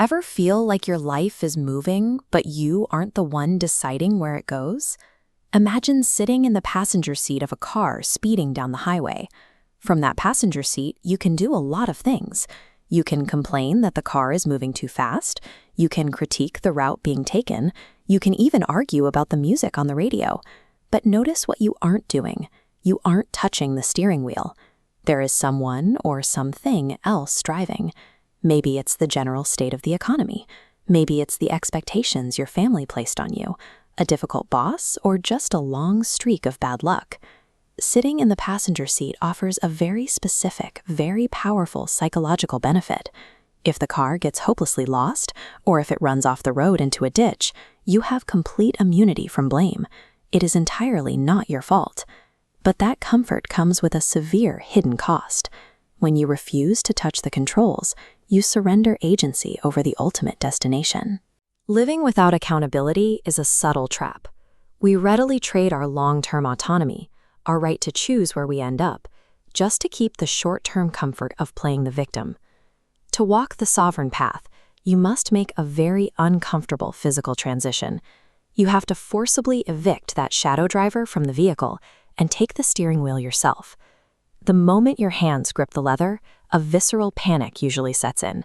Ever feel like your life is moving, but you aren't the one deciding where it goes? Imagine sitting in the passenger seat of a car speeding down the highway. From that passenger seat, you can do a lot of things. You can complain that the car is moving too fast. You can critique the route being taken. You can even argue about the music on the radio. But notice what you aren't doing. You aren't touching the steering wheel. There is someone or something else driving. Maybe it's the general state of the economy. Maybe it's the expectations your family placed on you, a difficult boss, or just a long streak of bad luck. Sitting in the passenger seat offers a very specific, very powerful psychological benefit. If the car gets hopelessly lost, or if it runs off the road into a ditch, you have complete immunity from blame. It is entirely not your fault. But that comfort comes with a severe hidden cost. When you refuse to touch the controls, you surrender agency over the ultimate destination. Living without accountability is a subtle trap. We readily trade our long-term autonomy, our right to choose where we end up, just to keep the short-term comfort of playing the victim. To walk the sovereign path, you must make a very uncomfortable physical transition. You have to forcibly evict that shadow driver from the vehicle and take the steering wheel yourself. The moment your hands grip the leather, a visceral panic usually sets in.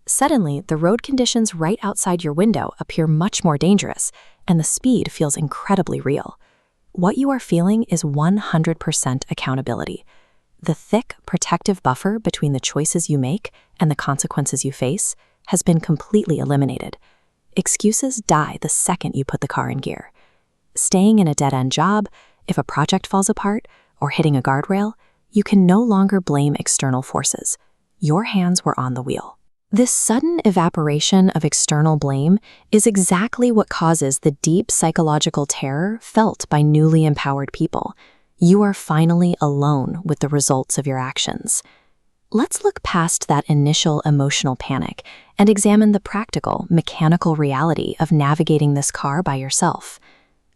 Suddenly, the road conditions right outside your window appear much more dangerous, and the speed feels incredibly real. What you are feeling is 100% accountability. The thick, protective buffer between the choices you make and the consequences you face has been completely eliminated. Excuses die the second you put the car in gear. Staying in a dead-end job, if a project falls apart, or hitting a guardrail, you can no longer blame external forces. Your hands were on the wheel. This sudden evaporation of external blame is exactly what causes the deep psychological terror felt by newly empowered people. You are finally alone with the results of your actions. Let's look past that initial emotional panic and examine the practical, mechanical reality of navigating this car by yourself.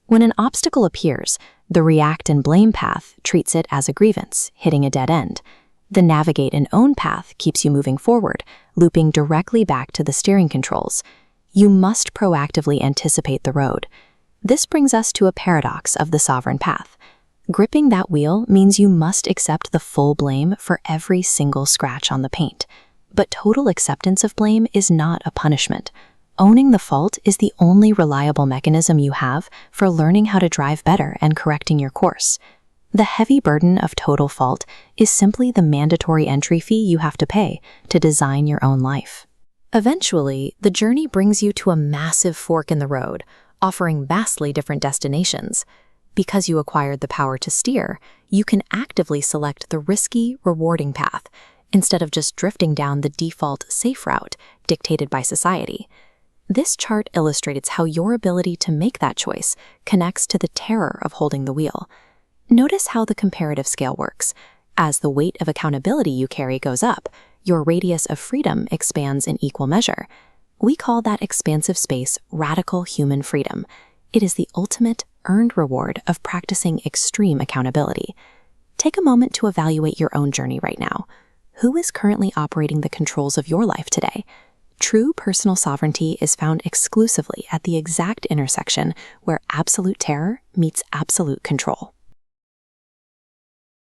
When an obstacle appears, the react and blame path treats it as a grievance, hitting a dead end. The navigate and own path keeps you moving forward, looping directly back to the steering controls. You must proactively anticipate the road. This brings us to a paradox of the sovereign path. Gripping that wheel means you must accept the full blame for every single scratch on the paint. But total acceptance of blame is not a punishment. Owning the fault is the only reliable mechanism you have for learning how to drive better and correcting your course. The heavy burden of total fault is simply the mandatory entry fee you have to pay to design your own life. Eventually, the journey brings you to a massive fork in the road, offering vastly different destinations. Because you acquired the power to steer, you can actively select the risky, rewarding path, instead of just drifting down the default safe route dictated by society. This chart illustrates how your ability to make that choice connects to the terror of holding the wheel. Notice how the comparative scale works. As the weight of accountability you carry goes up, your radius of freedom expands in equal measure. We call that expansive space radical human freedom. It is the ultimate earned reward of practicing extreme accountability. Take a moment to evaluate your own journey right now. Who is currently operating the controls of your life today? True personal sovereignty is found exclusively at the exact intersection where absolute terror meets absolute control.